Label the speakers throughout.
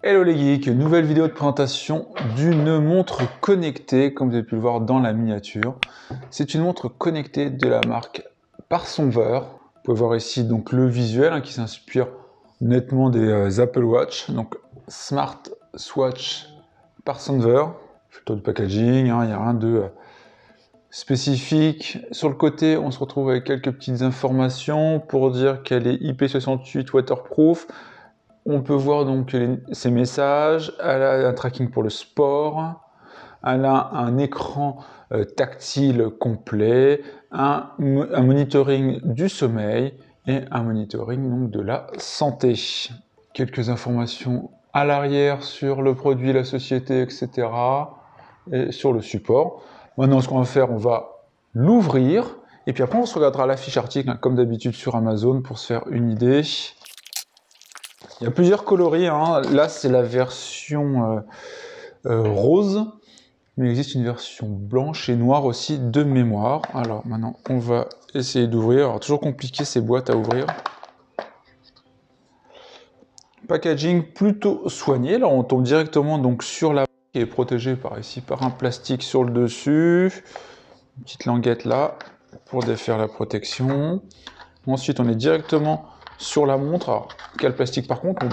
Speaker 1: Hello les geeks, nouvelle vidéo de présentation d'une montre connectée, comme vous avez pu le voir dans la miniature. C'est une montre connectée de la marque Parsonver. Vous pouvez voir ici donc le visuel qui s'inspire nettement des Apple Watch. Donc Smart Swatch Parsonver. Plutôt de packaging, il n'y a rien de spécifique. Sur le côté, on se retrouve avec quelques petites informations pour dire qu'elle est IP68 waterproof. On peut voir donc ses messages, elle a un tracking pour le sport, elle a un écran tactile complet, un monitoring du sommeil et un monitoring donc, de la santé. Quelques informations à l'arrière sur le produit, la société, etc. et sur le support. Maintenant, ce qu'on va faire, on va l'ouvrir et puis après on se regardera la fiche article comme d'habitude sur Amazon pour se faire une idée. Il y a plusieurs coloris, là c'est la version rose, mais il existe une version blanche et noire aussi de mémoire. Alors maintenant on va essayer d'ouvrir, alors toujours compliqué ces boîtes à ouvrir. Packaging plutôt soigné, là on tombe directement donc sur la qui est protégée par ici par un plastique sur le dessus. Une petite languette là pour défaire la protection. Ensuite on est directement sur la montre. Alors, quel plastique par contre?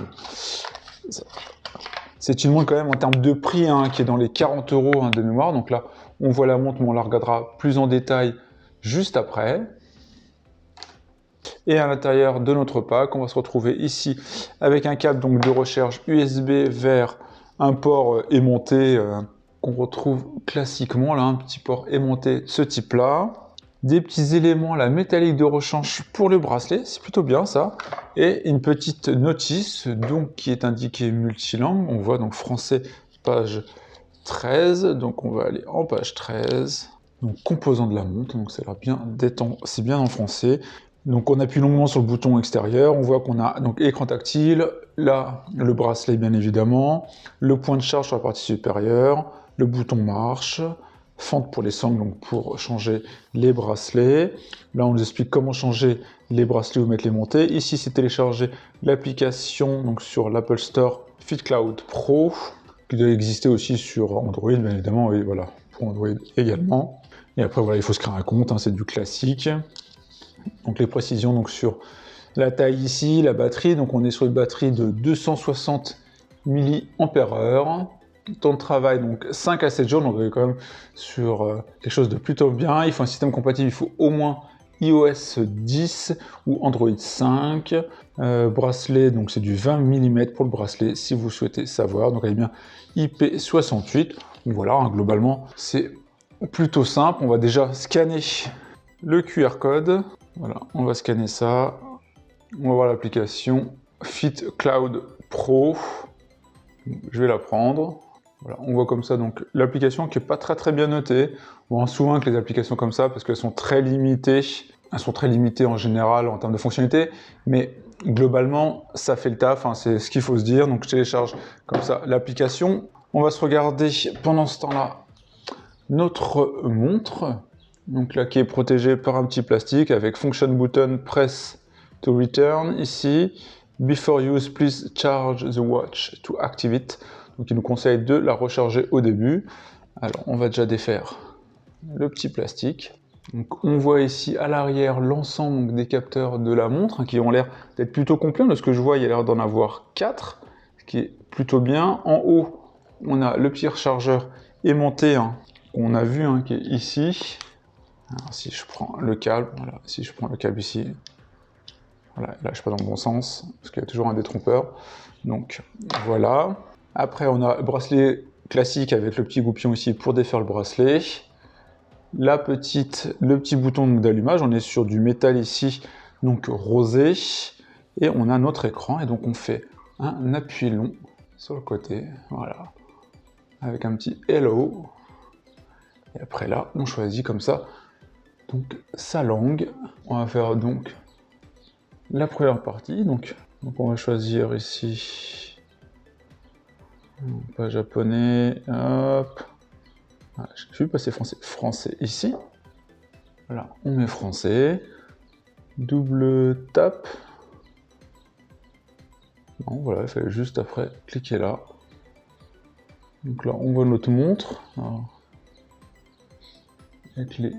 Speaker 1: C'est une montre quand même en termes de prix qui est dans les 40 € de mémoire. Donc là, on voit la montre, mais on la regardera plus en détail juste après. Et à l'intérieur de notre pack, on va se retrouver ici avec un câble donc, de recharge USB vers un port aimanté qu'on retrouve classiquement, là, un petit port aimanté de ce type-là. Des petits éléments là, métalliques de rechange pour le bracelet, c'est plutôt bien ça. Et une petite notice donc, qui est indiquée multilangue. On voit donc français page 13. Donc on va aller en page 13. Donc composant de la montre, donc ça a l'air bien détend, c'est bien en français. Donc on appuie longuement sur le bouton extérieur, on voit qu'on a donc écran tactile, là le bracelet bien évidemment, le point de charge sur la partie supérieure, le bouton marche, fente pour les sangles, donc pour changer les bracelets. Là, on nous explique comment changer les bracelets ou mettre les montées. Ici, c'est télécharger l'application donc sur l'Apple Store FitCloud Pro, qui doit exister aussi sur Android, bien évidemment, et voilà, pour Android également. Et après, voilà, il faut se créer un compte, c'est du classique. Donc les précisions donc sur la taille ici, la batterie, donc on est sur une batterie de 260 mAh. Temps de travail, donc 5 à 7 jours, donc on est quand même sur quelque chose de plutôt bien. Il faut un système compatible, il faut au moins iOS 10 ou Android 5. Bracelet, donc c'est du 20 mm pour le bracelet, si vous souhaitez savoir. Donc elle est bien IP68. Donc voilà, globalement, c'est plutôt simple. On va déjà scanner le QR code. Voilà, on va scanner ça. On va voir l'application FitCloud Pro. Je vais la prendre. Voilà, on voit comme ça donc l'application qui n'est pas très bien notée. On voit souvent que les applications comme ça, parce qu'elles sont très limitées, en général en termes de fonctionnalité, mais globalement ça fait le taf, c'est ce qu'il faut se dire. Donc je télécharge comme ça l'application. On va se regarder pendant ce temps-là notre montre, donc là qui est protégée par un petit plastique avec function button press to return ici. Before use, please charge the watch to activate. Donc il nous conseille de la recharger au début. Alors on va déjà défaire le petit plastique. Donc on voit ici à l'arrière l'ensemble des capteurs de la montre qui ont l'air d'être plutôt complets. De ce que je vois, il y a l'air d'en avoir 4, ce qui est plutôt bien. En haut, on a le petit rechargeur aimanté qu'on a vu qui est ici. Alors, si je prends le câble, voilà, si je prends le câble ici, voilà, là je suis pas dans le bon sens parce qu'il y a toujours un détrompeur. Donc voilà. Après, on a le bracelet classique avec le petit goupillon ici pour défaire le bracelet. Le petit bouton d'allumage, on est sur du métal ici, donc rosé. Et on a notre écran, et donc on fait un appui long sur le côté, voilà, avec un petit Hello. Et après là, on choisit comme ça donc sa langue. On va faire donc la première partie, donc on va choisir ici. Pas japonais, hop. Voilà, je suis passé français ici. Voilà, on met français. Double tap. Non, voilà, il fallait juste après cliquer là. Donc là, on voit notre montre. Alors, avec les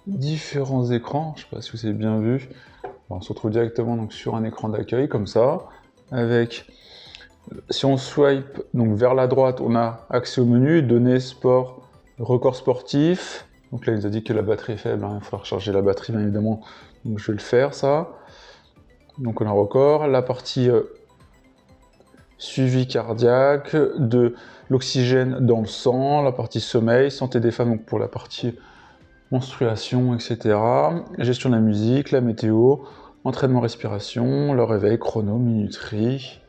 Speaker 1: différents écrans, je ne sais pas si vous avez bien vu. Alors, on se retrouve directement donc, sur un écran d'accueil comme ça. Avec, si on swipe donc, vers la droite, on a accès au menu, données, sport, record sportif. Donc là, il nous a dit que la batterie est faible, hein, il faut recharger la batterie bien évidemment. Donc je vais le faire ça. Donc on a record, la partie suivi cardiaque, de l'oxygène dans le sang, la partie sommeil, santé des femmes donc pour la partie menstruation, etc. Gestion de la musique, la météo, entraînement respiration, le réveil, chrono, minuterie,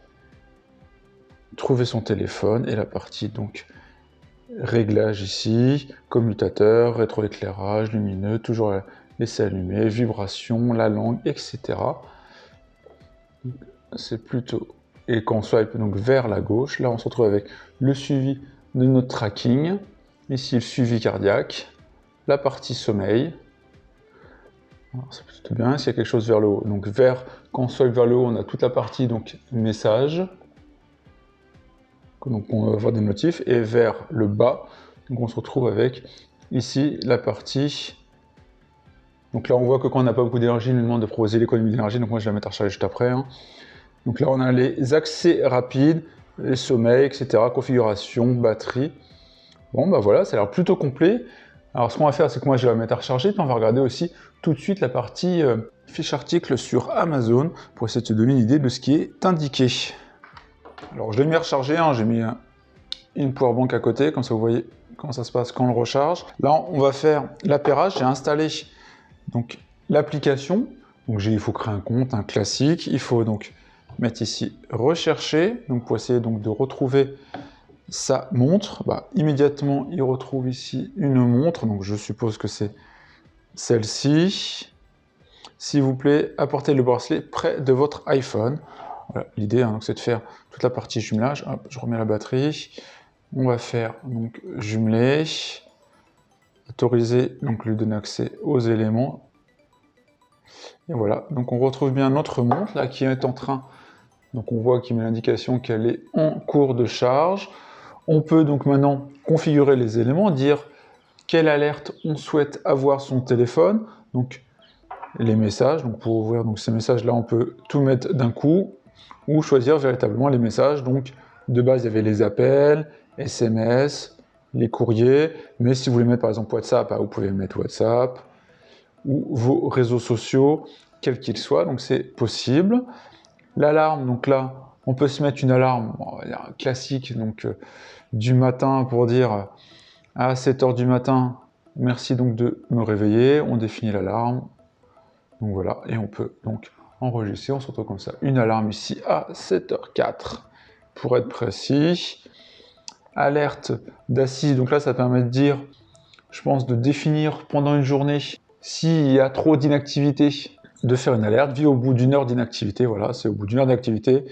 Speaker 1: trouver son téléphone et la partie donc réglage ici, commutateur, rétroéclairage, lumineux, toujours laisser allumer, vibration, la langue, etc. C'est plutôt... Et quand on swipe donc vers la gauche, là on se retrouve avec le suivi de notre tracking, ici le suivi cardiaque, la partie sommeil. C'est plutôt bien, s'il y a quelque chose vers le haut. Donc quand on swipe vers le haut, on a toute la partie donc message. Donc on va voir des notifs. Et vers le bas, donc on se retrouve avec ici la partie. Donc là on voit que quand on n'a pas beaucoup d'énergie, il nous demande de proposer l'économie d'énergie. Donc moi je vais la mettre à charger juste après. Hein. Donc là on a les accès rapides, les sommeils, etc. Configuration, batterie. Bon bah voilà, ça a l'air plutôt complet. Alors ce qu'on va faire, c'est que moi je vais la mettre à recharger, puis on va regarder aussi tout de suite la partie fiche article sur Amazon pour essayer de se donner une idée de ce qui est indiqué. Alors je l'ai mis à recharger, hein, j'ai mis une powerbank à côté, comme ça vous voyez comment ça se passe quand on le recharge. Là on va faire l'appairage, j'ai installé donc l'application, donc il faut créer un compte, un classique, il faut donc mettre ici rechercher, donc pour essayer donc de retrouver sa montre. Bah, immédiatement il retrouve ici une montre, donc je suppose que c'est celle-ci. S'il vous plaît, apportez le bracelet près de votre iPhone. Voilà, l'idée hein, c'est de faire toute la partie jumelage. Hop, je remets la batterie. On va faire donc jumeler, autoriser, donc lui donner accès aux éléments. Et voilà, donc on retrouve bien notre montre là qui est en train. Donc on voit qu'il met l'indication qu'elle est en cours de charge. On peut donc maintenant configurer les éléments, dire quelle alerte on souhaite avoir sur son téléphone. Donc les messages, donc pour ouvrir donc, ces messages-là, on peut tout mettre d'un coup, ou choisir véritablement les messages. Donc de base, il y avait les appels, SMS, les courriers, mais si vous voulez mettre par exemple WhatsApp, vous pouvez mettre WhatsApp, ou vos réseaux sociaux, quels qu'ils soient, donc c'est possible. L'alarme, donc là, on peut se mettre une alarme on va dire, classique donc, du matin pour dire à 7h du matin, merci donc de me réveiller, on définit l'alarme, donc voilà, et on peut donc enregistrer, on se retrouve comme ça, une alarme ici à 7h04, pour être précis. Alerte d'assise, donc là ça permet de dire, je pense, de définir pendant une journée, s'il y a trop d'inactivité, de faire une alerte, vie au bout d'une heure d'inactivité, voilà, c'est au bout d'une heure d'activité,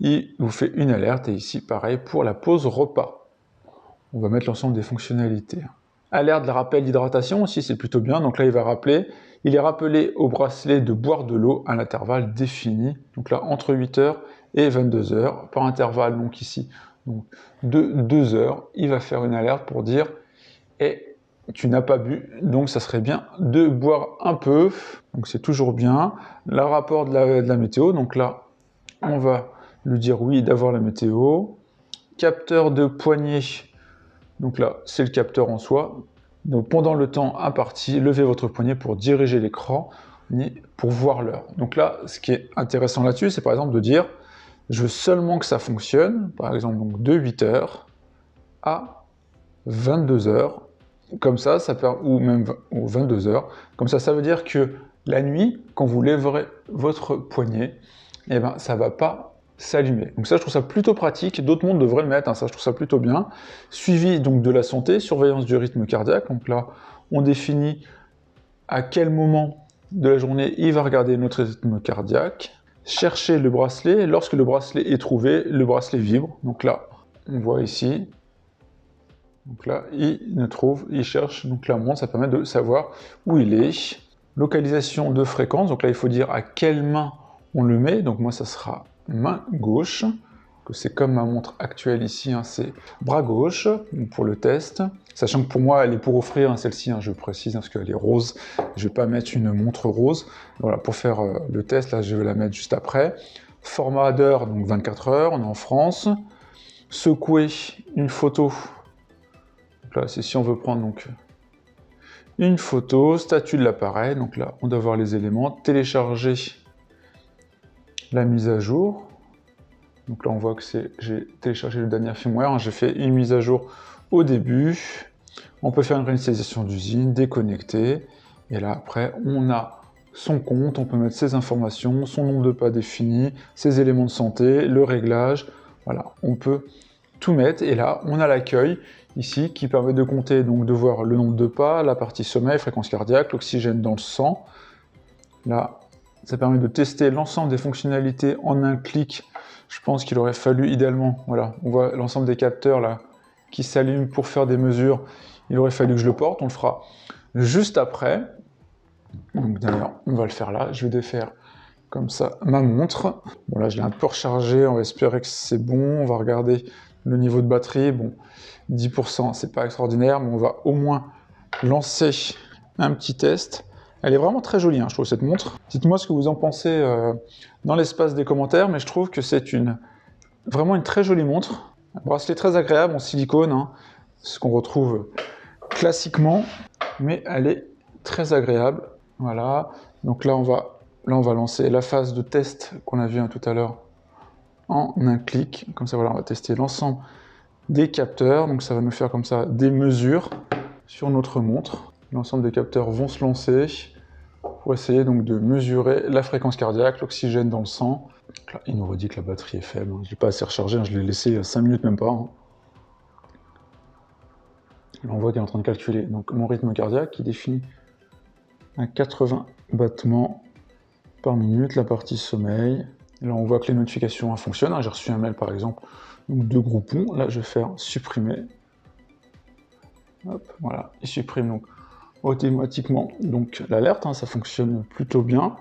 Speaker 1: il vous fait une alerte, et ici pareil pour la pause repas. On va mettre l'ensemble des fonctionnalités. Alerte de rappel d'hydratation aussi, c'est plutôt bien, donc là il va rappeler, il est rappelé au bracelet de boire de l'eau à l'intervalle défini, donc là entre 8h et 22h, par intervalle donc ici, donc de 2 heures, il va faire une alerte pour dire tu n'as pas bu, donc ça serait bien de boire un peu, donc c'est toujours bien. Le rapport de la météo, donc là, on va lui dire oui d'avoir la météo. Capteur de poignée, donc là, c'est le capteur en soi. Donc pendant le temps imparti, levez votre poignet pour diriger l'écran, pour voir l'heure. Donc là, ce qui est intéressant là-dessus, c'est par exemple de dire, je veux seulement que ça fonctionne, par exemple donc de 8h à 22h, comme ça ou même aux 22h, comme ça veut dire que la nuit, quand vous lèverez votre poignet, eh ben, ça ne va pas s'allumer. Donc ça, je trouve ça plutôt pratique, d'autres mondes devraient le mettre, hein, ça je trouve ça plutôt bien. Suivi donc de la santé, surveillance du rythme cardiaque, donc là, on définit à quel moment de la journée il va regarder notre rythme cardiaque, chercher le bracelet, lorsque le bracelet est trouvé, le bracelet vibre, donc là, on voit ici, donc là, il cherche, donc la montre, ça permet de savoir où il est. Localisation de fréquence, donc là, il faut dire à quelle main on le met, donc moi, ça sera main gauche, que c'est comme ma montre actuelle ici, hein, c'est bras gauche pour le test, sachant que pour moi elle est pour offrir, hein, celle-ci, hein, je précise, hein, parce qu'elle est rose, je ne vais pas mettre une montre rose. Voilà, pour faire le test, là je vais la mettre juste après. Format d'heure, donc 24 heures, on est en France. Secouer une photo, donc là c'est si on veut prendre donc une photo, statut de l'appareil, donc là on doit voir les éléments, télécharger la mise à jour, donc là on voit que j'ai téléchargé le dernier firmware, hein, j'ai fait une mise à jour au début, on peut faire une réinitialisation d'usine, déconnecter, et là après on a son compte, on peut mettre ses informations, son nombre de pas défini, ses éléments de santé, le réglage, voilà, on peut tout mettre, et là on a l'accueil ici qui permet de compter, donc de voir le nombre de pas, la partie sommeil, fréquence cardiaque, l'oxygène dans le sang. Là, ça permet de tester l'ensemble des fonctionnalités en un clic. Je pense qu'il aurait fallu idéalement, voilà, on voit l'ensemble des capteurs là qui s'allument pour faire des mesures. Il aurait fallu que je le porte, on le fera juste après. Donc d'ailleurs, on va le faire là. Je vais défaire comme ça ma montre. Bon là, je l'ai un peu rechargé, on va espérer que c'est bon. On va regarder le niveau de batterie. Bon, 10%, c'est pas extraordinaire, mais on va au moins lancer un petit test. Elle est vraiment très jolie, hein, je trouve, cette montre. Dites-moi ce que vous en pensez dans l'espace des commentaires, mais je trouve que c'est vraiment une très jolie montre. Un bracelet très agréable en silicone, hein, ce qu'on retrouve classiquement, mais elle est très agréable. Voilà, donc là on va lancer la phase de test qu'on a vu, hein, tout à l'heure en un clic. Comme ça, voilà, on va tester l'ensemble des capteurs. Donc ça va nous faire comme ça des mesures sur notre montre. L'ensemble des capteurs vont se lancer pour essayer donc de mesurer la fréquence cardiaque, l'oxygène dans le sang. Donc là, il nous redit que la batterie est faible. Je ne l'ai pas assez rechargé, hein, je l'ai laissé 5 minutes même pas. Hein. Là, on voit qu'il est en train de calculer donc mon rythme cardiaque qui définit à 80 battements par minute, la partie sommeil. Et là, on voit que les notifications fonctionnent. Hein. J'ai reçu un mail par exemple de Groupon. Là, je vais faire supprimer. Hop, voilà, il supprime donc automatiquement donc l'alerte. Hein, ça fonctionne plutôt bien.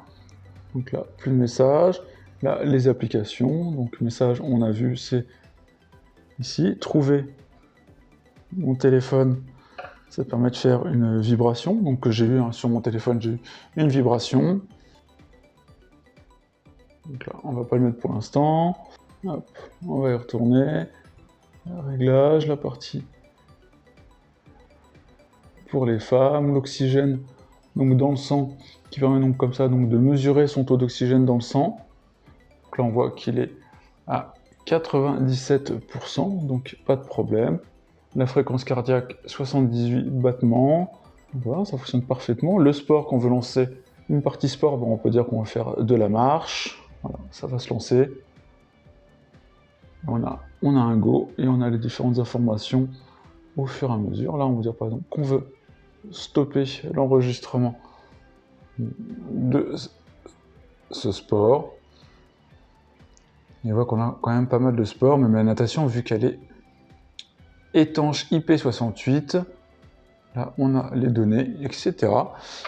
Speaker 1: Donc là, plus de messages. Là, les applications. Donc message, on a vu, c'est ici. Trouver mon téléphone. Ça permet de faire une vibration. Donc que j'ai eu, hein, sur mon téléphone, j'ai eu une vibration. Donc là, on va pas le mettre pour l'instant. Hop, on va y retourner. Le réglage, la partie pour les femmes, l'oxygène donc dans le sang, qui permet donc comme ça donc de mesurer son taux d'oxygène dans le sang. Donc là, on voit qu'il est à 97%, donc pas de problème. La fréquence cardiaque, 78 battements. Voilà, ça fonctionne parfaitement. Le sport qu'on veut lancer, une partie sport, bon, on peut dire qu'on va faire de la marche. Voilà, ça va se lancer. On a un go et on a les différentes informations au fur et à mesure. Là, on va dire par exemple qu'on veut stopper l'enregistrement de ce sport. Et on voit qu'on a quand même pas mal de sports, même la natation, vu qu'elle est étanche IP68. Là, on a les données, etc.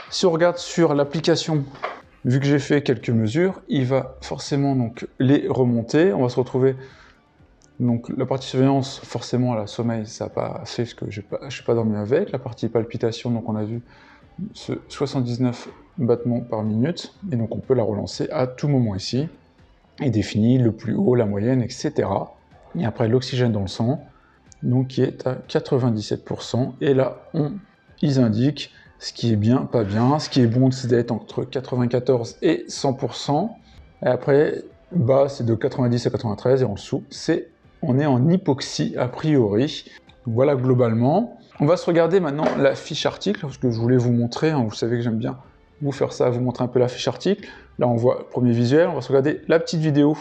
Speaker 1: Si on regarde sur l'application, vu que j'ai fait quelques mesures, il va forcément donc les remonter. On va se retrouver donc la partie surveillance, forcément la sommeil, ça n'a pas fait parce que je suis pas dormi avec. La partie palpitation, donc on a vu ce 79 battements par minute, et donc on peut la relancer à tout moment ici, et définir le plus haut, la moyenne, etc. Et après l'oxygène dans le sang, donc qui est à 97%, et là ils indiquent ce qui est bien, pas bien, ce qui est bon, c'est d'être entre 94 et 100%, et après bas c'est de 90 à 93, et en dessous on est en hypoxie a priori. Donc voilà globalement. On va se regarder maintenant la fiche article, parce que je voulais vous montrer, hein, vous savez que j'aime bien vous faire ça, vous montrer un peu la fiche article. Là on voit le premier visuel, on va se regarder la petite vidéo.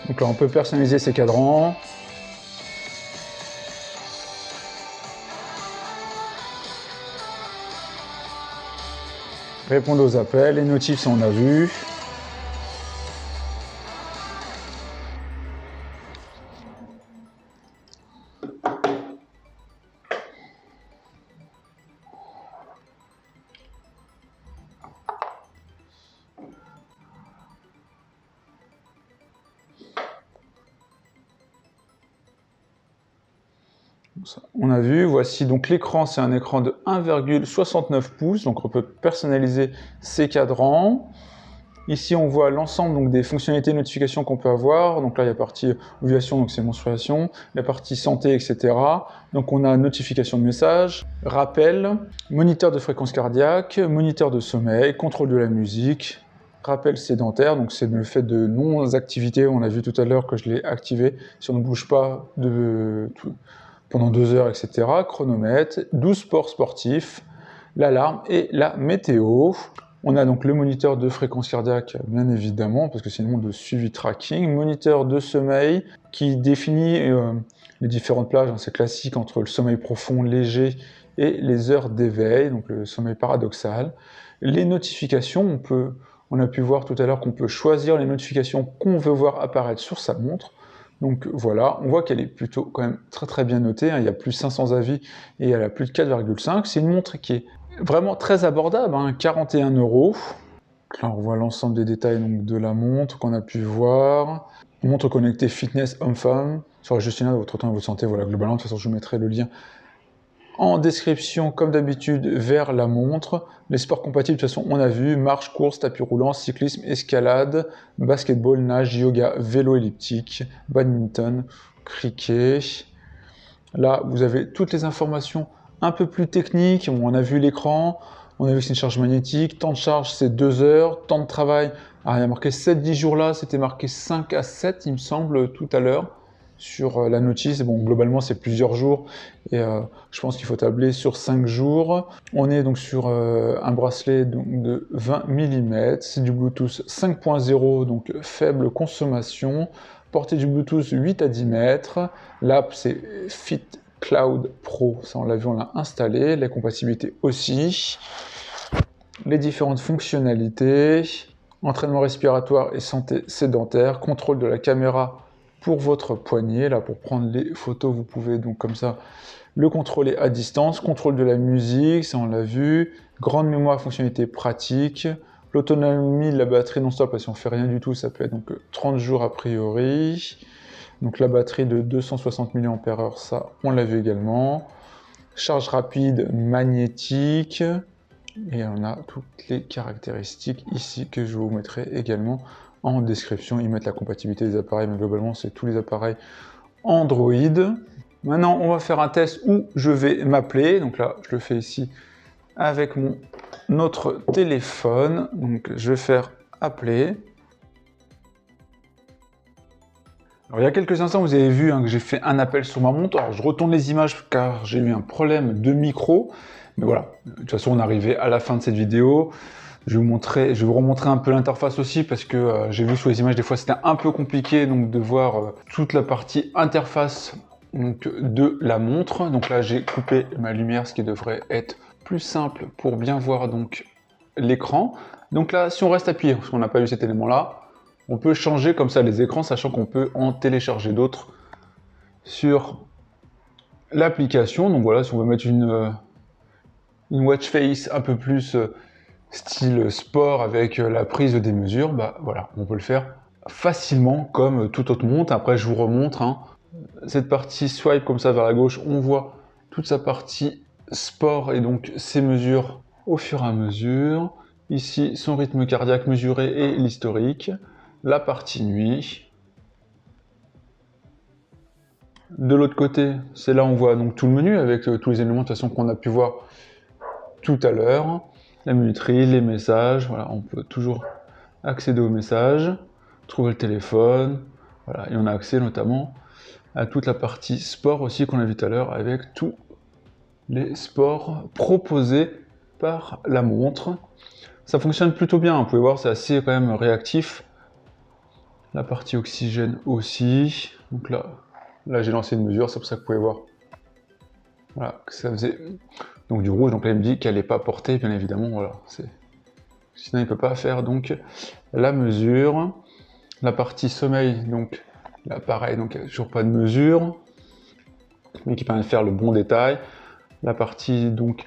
Speaker 1: Donc là on peut personnaliser ses cadrans. Répondre aux appels, les notifs, ça on a vu. Ça, on a vu, voici donc l'écran, c'est un écran de 1,69 pouces, donc on peut personnaliser ses cadrans. Ici, on voit l'ensemble donc des fonctionnalités de notification qu'on peut avoir. Donc là, il y a la partie ovulation, donc c'est menstruation, la partie santé, etc. Donc on a notification de messages, rappel, moniteur de fréquence cardiaque, moniteur de sommeil, contrôle de la musique, rappel sédentaire, donc c'est le fait de non-activité. On a vu tout à l'heure que je l'ai activé. Si on ne bouge pas pendant 2 heures, etc. Chronomètre, 12 sports sportifs, l'alarme et la météo. On a donc le moniteur de fréquence cardiaque, bien évidemment, parce que c'est une montre de suivi tracking. Moniteur de sommeil qui définit les différentes plages, hein, c'est classique, entre le sommeil profond, léger et les heures d'éveil, donc le sommeil paradoxal. Les notifications, on a pu voir tout à l'heure qu'on peut choisir les notifications qu'on veut voir apparaître sur sa montre. Donc voilà, on voit qu'elle est plutôt quand même très très bien notée, hein. Il y a plus de 500 avis et elle a plus de 4,5. C'est une montre qui est vraiment très abordable, hein, 41 €. Là, on voit l'ensemble des détails donc, de la montre qu'on a pu voir. Montre connectée fitness homme-femme sur le gestionnaire de votre temps et de votre santé. Voilà, globalement, de toute façon, je vous mettrai le lien en description, comme d'habitude, vers la montre. Les sports compatibles, de toute façon, on a vu marche, course, tapis roulant, cyclisme, escalade, basketball, nage, yoga, vélo elliptique, badminton, cricket. Là, vous avez toutes les informations un peu plus techniques. On a vu l'écran, on a vu que c'est une charge magnétique. Temps de charge, c'est 2 heures. Temps de travail, il y a marqué 7-10 jours là, c'était marqué 5 à 7, il me semble, tout à l'heure, sur la notice. Bon, globalement, c'est plusieurs jours, et je pense qu'il faut tabler sur 5 jours. On est donc sur un bracelet donc, de 20 mm, c'est du Bluetooth 5.0, donc faible consommation. Portée du Bluetooth 8 à 10 mètres. L'app, c'est Fit Cloud Pro, ça on l'a vu, on l'a installé. La compatibilité aussi. Les différentes fonctionnalités. Entraînement respiratoire et santé sédentaire. Contrôle de la caméra pour votre poignet. Là, pour prendre les photos, vous pouvez donc comme ça le contrôler à distance. Contrôle de la musique, ça on l'a vu. Grande mémoire, fonctionnalité pratique. L'autonomie de la batterie non-stop, si on fait rien du tout, ça peut être donc 30 jours a priori. Donc la batterie de 260 mAh, ça on l'a vu également. Charge rapide magnétique. Et on a toutes les caractéristiques ici que je vous mettrai également en description. Ils mettent la compatibilité des appareils, mais globalement c'est tous les appareils Android. Maintenant on va faire un test où je vais m'appeler. Donc là je le fais ici avec mon autre téléphone. Donc je vais faire appeler. Alors il y a quelques instants vous avez vu que j'ai fait un appel sur ma montre. Alors je retourne les images car j'ai eu un problème de micro. Mais voilà, de toute façon on est arrivé à la fin de cette vidéo. Je vais vous remontrer un peu l'interface aussi parce que j'ai vu sur les images des fois c'était un peu compliqué donc de voir toute la partie interface donc, de la montre. Donc là j'ai coupé ma lumière, ce qui devrait être plus simple pour bien voir donc l'écran. Donc là si on reste appuyé, parce qu'on n'a pas eu cet élément là, on peut changer comme ça les écrans, sachant qu'on peut en télécharger d'autres sur l'application. Donc voilà, si on veut mettre une watch face un peu plus style sport avec la prise des mesures, bah voilà, on peut le faire facilement comme toute autre montre. Après je vous remontre cette partie swipe comme ça vers la gauche, on voit toute sa partie sport et donc ses mesures au fur et à mesure. Ici son rythme cardiaque mesuré et l'historique. La partie nuit. De l'autre côté, c'est là où on voit donc tout le menu avec tous les éléments de toute façon qu'on a pu voir tout à l'heure. La minuterie, les messages, voilà, on peut toujours accéder aux messages, trouver le téléphone, voilà, et on a accès notamment à toute la partie sport aussi qu'on a vu tout à l'heure avec tous les sports proposés par la montre. Ça fonctionne plutôt bien, vous pouvez voir, c'est assez quand même réactif. La partie oxygène aussi. Donc là j'ai lancé une mesure, c'est pour ça que vous pouvez voir. Voilà, que ça faisait donc du rouge. Donc là il me dit qu'elle n'est pas portée, bien évidemment. Voilà, sinon il ne peut pas faire donc la mesure. La partie sommeil, donc là pareil, donc il n'y a toujours pas de mesure, mais qui permet de faire le bon détail. La partie donc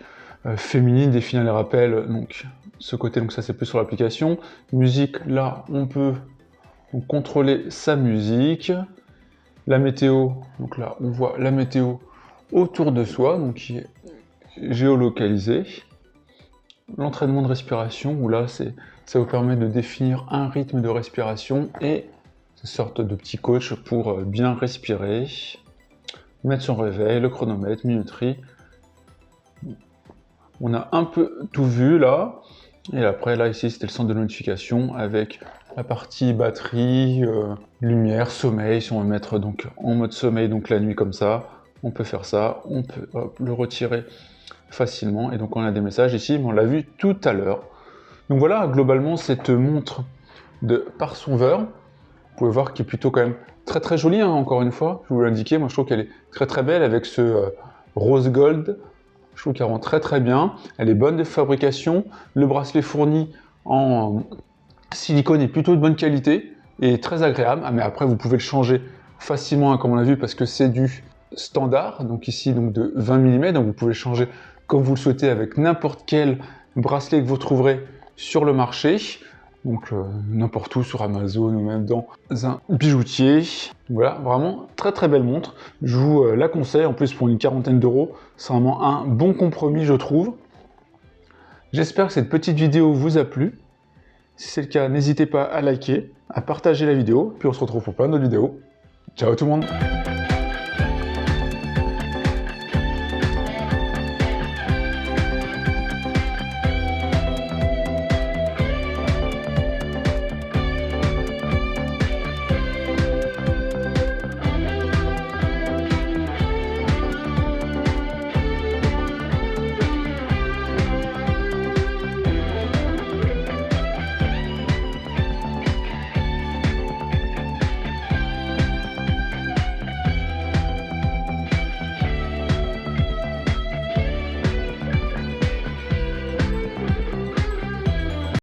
Speaker 1: féminine définit les rappels, donc ce côté, donc ça c'est plus sur l'application. Musique, là on peut donc contrôler sa musique. La météo, donc là on voit la météo autour de soi, donc qui est géolocalisé. L'entraînement de respiration, où là, ça vous permet de définir un rythme de respiration et une sorte de petit coach pour bien respirer. Mettre son réveil, le chronomètre, minuterie. On a un peu tout vu là. Et après, là, ici, c'était le centre de notification avec la partie batterie, lumière, sommeil. Si on veut mettre donc en mode sommeil, donc la nuit comme ça, on peut faire ça. On peut le retirer facilement. Et donc, on a des messages ici, mais on l'a vu tout à l'heure. Donc voilà, globalement, cette montre de Parsover, vous pouvez voir qu'elle est plutôt quand même très très jolie, hein, encore une fois. Je vous l'ai indiqué, moi je trouve qu'elle est très très belle avec ce rose gold. Je trouve qu'elle rend très très bien. Elle est bonne de fabrication. Le bracelet fourni en silicone est plutôt de bonne qualité et très agréable. Ah, mais après, vous pouvez le changer facilement, hein, comme on l'a vu, parce que c'est du standard. Donc ici, donc de 20 mm. Donc vous pouvez le changer comme vous le souhaitez avec n'importe quel bracelet que vous trouverez sur le marché. Donc n'importe où sur Amazon ou même dans un bijoutier. Voilà, vraiment très très belle montre. Je vous la conseille, en plus pour une quarantaine d'euros. C'est vraiment un bon compromis, je trouve. J'espère que cette petite vidéo vous a plu. Si c'est le cas, n'hésitez pas à liker, à partager la vidéo, puis on se retrouve pour plein d'autres vidéos. Ciao tout le monde!